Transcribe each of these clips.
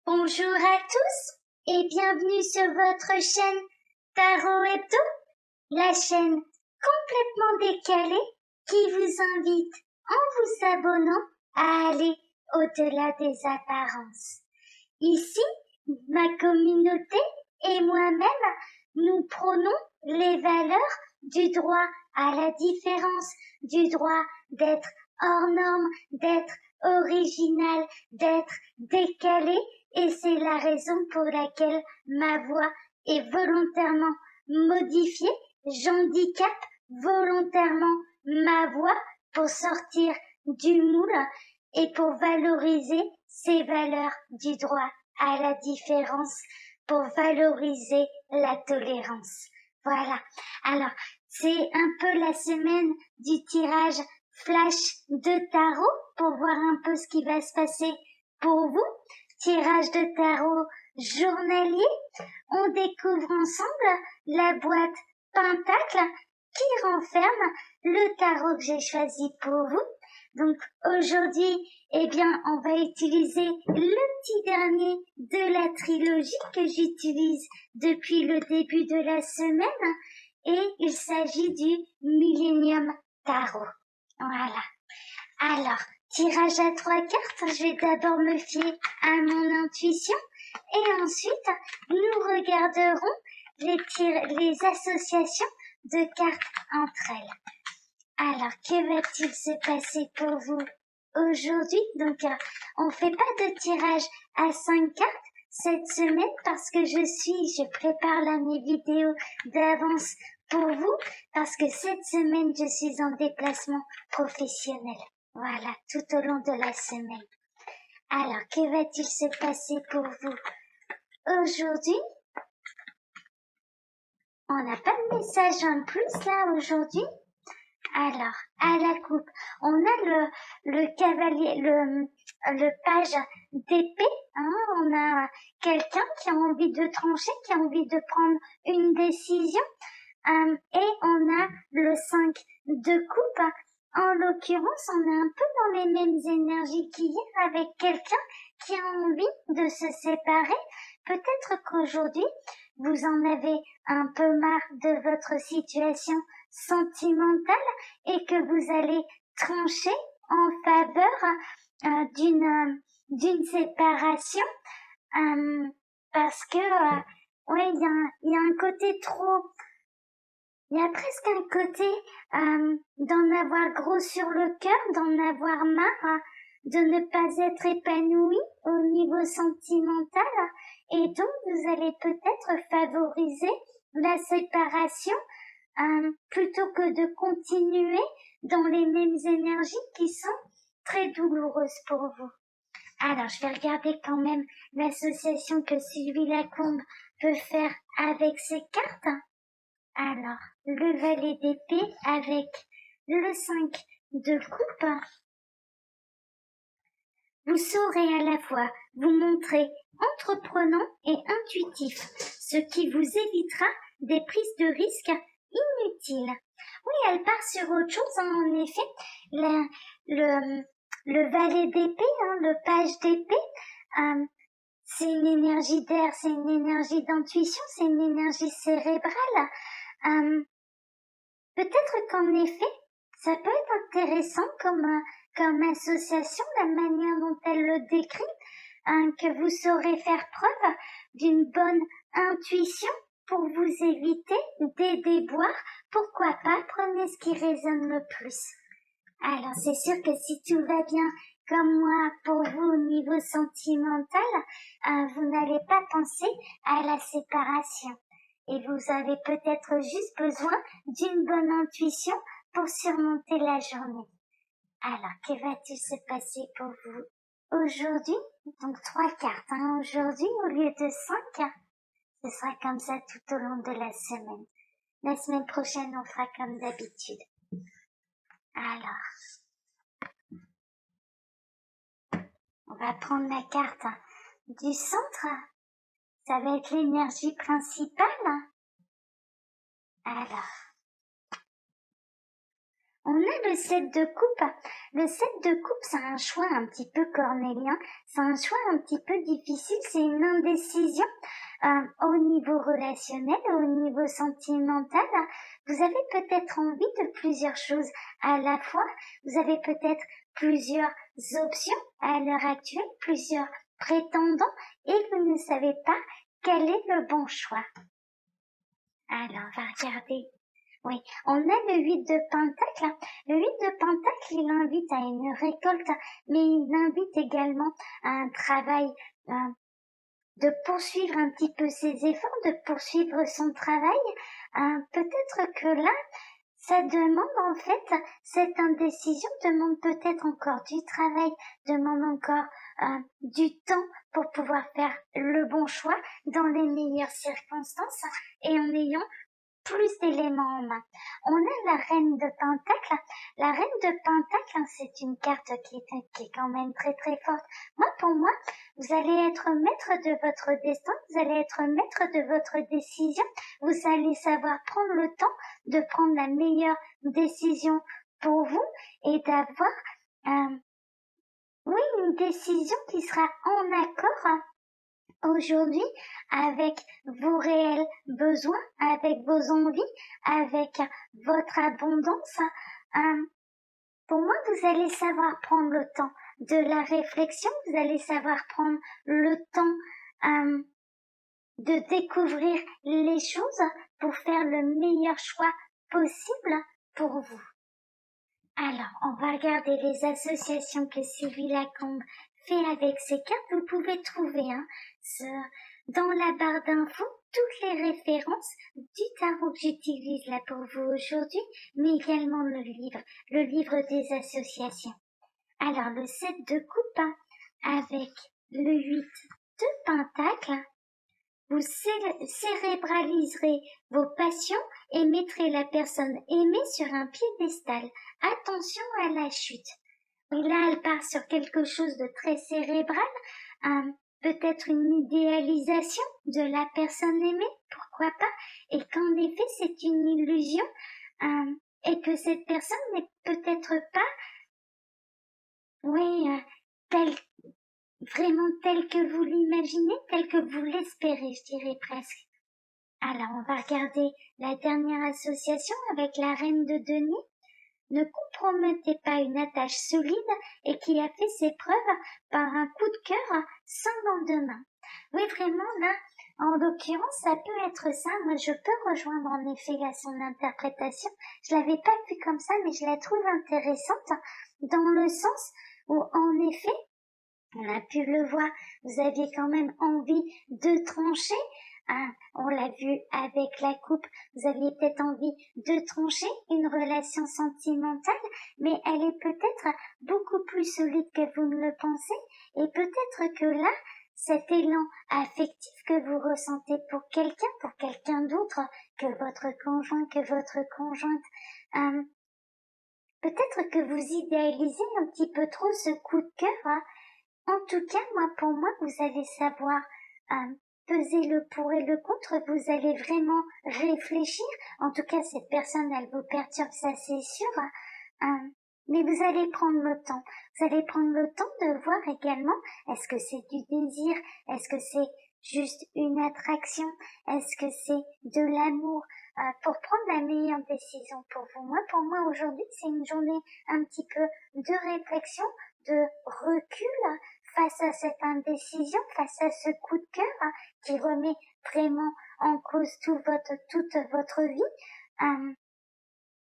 Bonjour à tous et bienvenue sur votre chaîne Tarot Hebdo, la chaîne complètement décalée qui vous invite, en vous abonnant, à aller au-delà des apparences. Ici, ma communauté et moi-même, nous prônons les valeurs du droit à la différence, du droit d'être hors norme, d'être original, d'être décalé, et c'est la raison pour laquelle ma voix est volontairement modifiée. J'handicape volontairement ma voix pour sortir du moule et pour valoriser ces valeurs du droit à la différence, pour valoriser la tolérance. Voilà. Alors, c'est un peu la semaine du tirage flash de tarot pour voir un peu ce qui va se passer pour vous. Tirage de tarot journalier. On découvre ensemble la boîte Pentacle qui renferme le tarot que j'ai choisi pour vous. Donc aujourd'hui, eh bien, on va utiliser le petit dernier de la trilogie que j'utilise depuis le début de la semaine, et il s'agit du Millennium Tarot. Voilà. Alors, tirage à 3 cartes, je vais d'abord me fier à mon intuition et ensuite nous regarderons les associations de cartes entre elles. Alors, que va-t-il se passer pour vous aujourd'hui? Donc, on fait pas de tirage à 5 cartes cette semaine parce que je prépare mes vidéos d'avance pour vous, parce que cette semaine, je suis en déplacement professionnel. Voilà, tout au long de la semaine. Alors, que va-t-il se passer pour vous aujourd'hui? On n'a pas de message en plus là aujourd'hui. Alors, à la coupe, on a le cavalier, le page d'épée, hein, on a quelqu'un qui a envie de trancher, qui a envie de prendre une décision, et on a le 5 de coupe. En l'occurrence, on est un peu dans les mêmes énergies qu'hier, avec quelqu'un qui a envie de se séparer. Peut-être qu'aujourd'hui, vous en avez un peu marre de votre situation sentimentale et que vous allez trancher en faveur d'une séparation, parce que ouais, il y a un côté trop, il y a presque un côté d'en avoir gros sur le cœur, d'en avoir marre, de ne pas être épanoui au niveau sentimental, et donc vous allez peut-être favoriser la séparation plutôt que de continuer dans les mêmes énergies qui sont très douloureuses pour vous. Alors, je vais regarder quand même l'association que Sylvie Lacombe peut faire avec ses cartes. Alors, le valet d'épée avec le 5 de coupe. Vous saurez à la fois vous montrer entreprenant et intuitif, ce qui vous évitera des prises de risques inutiles. Oui, elle part sur autre chose, hein, en effet. Le valet d'épée, hein, le page d'épée, c'est une énergie d'air, c'est une énergie d'intuition, c'est une énergie cérébrale. Peut-être qu'en effet, ça peut être intéressant comme association, la manière dont elle le décrit, que vous saurez faire preuve d'une bonne intuition pour vous éviter des déboires. Pourquoi pas, prenez ce qui résonne le plus. Alors, c'est sûr que si tout va bien comme moi pour vous au niveau sentimental, vous n'allez pas penser à la séparation. Et vous avez peut-être juste besoin d'une bonne intuition pour surmonter la journée. Alors, que va-t-il se passer pour vous aujourd'hui? Donc 3 cartes, hein, aujourd'hui au lieu de 5. Ce sera comme ça tout au long de la semaine. La semaine prochaine, on fera comme d'habitude. Alors, on va prendre la carte du centre. Ça va être l'énergie principale. Alors, On a le 7 de coupe. Le 7 de coupe, c'est un choix un petit peu cornélien. C'est un choix un petit peu difficile. C'est une indécision au niveau relationnel, au niveau sentimental. Vous avez peut-être envie de plusieurs choses à la fois. Vous avez peut-être plusieurs options à l'heure actuelle, plusieurs prétendants, et vous ne savez pas quel est le bon choix. Alors, on va regarder. Oui, on a le 8 de pentacle. Le 8 de pentacle, il invite à une récolte, mais il invite également à un travail, de poursuivre un petit peu ses efforts, de poursuivre son travail. Peut-être que là, ça demande en fait, cette indécision demande peut-être encore du travail, demande encore du temps pour pouvoir faire le bon choix dans les meilleures circonstances et en ayant plus d'éléments en main. On a la reine de pentacle. La reine de pentacle, c'est une carte qui est quand même très très forte. Pour moi, vous allez être maître de votre destin, vous allez être maître de votre décision, vous allez savoir prendre le temps de prendre la meilleure décision pour vous et d'avoir, une décision qui sera en accord aujourd'hui avec vos réels besoins, avec vos envies, avec votre abondance. Pour moi, vous allez savoir prendre le temps de la réflexion, vous allez savoir prendre le temps de découvrir les choses pour faire le meilleur choix possible pour vous. Alors, on va regarder les associations que Sylvie Lacombe fait avec ces cartes. Vous pouvez trouver dans la barre d'infos toutes les références du tarot que j'utilise là pour vous aujourd'hui, mais également le livre des associations. Alors, le 7 de coupe avec le 8 de pentacle, vous cérébraliserez vos passions et mettrez la personne aimée sur un piédestal. Attention à la chute. Et là, elle part sur quelque chose de très cérébral, peut-être une idéalisation de la personne aimée, pourquoi pas, et qu'en effet, c'est une illusion, et que cette personne n'est peut-être pas, vraiment telle que vous l'imaginez, telle que vous l'espérez, je dirais presque. Alors, on va regarder la dernière association avec la reine de denier. Ne compromettez pas une attache solide et qui a fait ses preuves par un coup de cœur sans lendemain. Oui, vraiment, là, en l'occurrence, ça peut être ça. Moi, je peux rejoindre en effet là son interprétation. Je l'avais pas vue comme ça, mais je la trouve intéressante dans le sens où, en effet, on a pu le voir, vous aviez quand même envie de trancher. On l'a vu avec la coupe, vous aviez peut-être envie de trancher une relation sentimentale, mais elle est peut-être beaucoup plus solide que vous ne le pensez, et peut-être que là, cet élan affectif que vous ressentez pour quelqu'un d'autre que votre conjoint, que votre conjointe, peut-être que vous idéalisez un petit peu trop ce coup de cœur. En tout cas, pour moi, vous allez savoir peser le pour et le contre, vous allez vraiment réfléchir. En tout cas, cette personne, elle vous perturbe, ça c'est sûr. Mais vous allez prendre le temps. Vous allez prendre le temps de voir également, est-ce que c'est du désir? Est-ce que c'est juste une attraction? Est-ce que c'est de l'amour? Pour prendre la meilleure décision pour vous. Pour moi, aujourd'hui, c'est une journée un petit peu de réflexion, de recul face à cette indécision, face à ce coup de cœur qui remet vraiment en cause toute votre vie.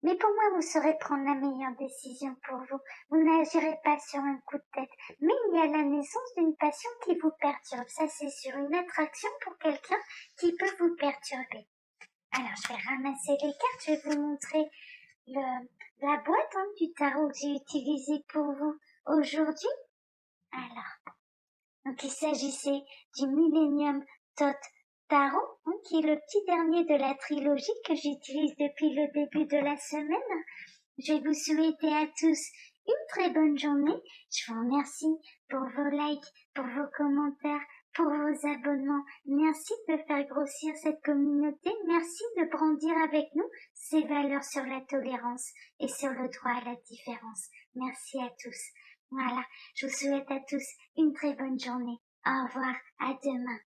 Mais pour moi, vous saurez prendre la meilleure décision pour vous. Vous n'agirez pas sur un coup de tête. Mais il y a la naissance d'une passion qui vous perturbe. Ça, c'est sur une attraction pour quelqu'un qui peut vous perturber. Alors, je vais ramasser les cartes. Je vais vous montrer la boîte du tarot que j'ai utilisé pour vous aujourd'hui. Alors, donc il s'agissait du Millennium Tot Tarot, qui est le petit dernier de la trilogie que j'utilise depuis le début de la semaine. Je vais vous souhaiter à tous une très bonne journée. Je vous remercie pour vos likes, pour vos commentaires, pour vos abonnements. Merci de faire grossir cette communauté. Merci de brandir avec nous ces valeurs sur la tolérance et sur le droit à la différence. Merci à tous. Voilà, je vous souhaite à tous une très bonne journée. Au revoir, à demain.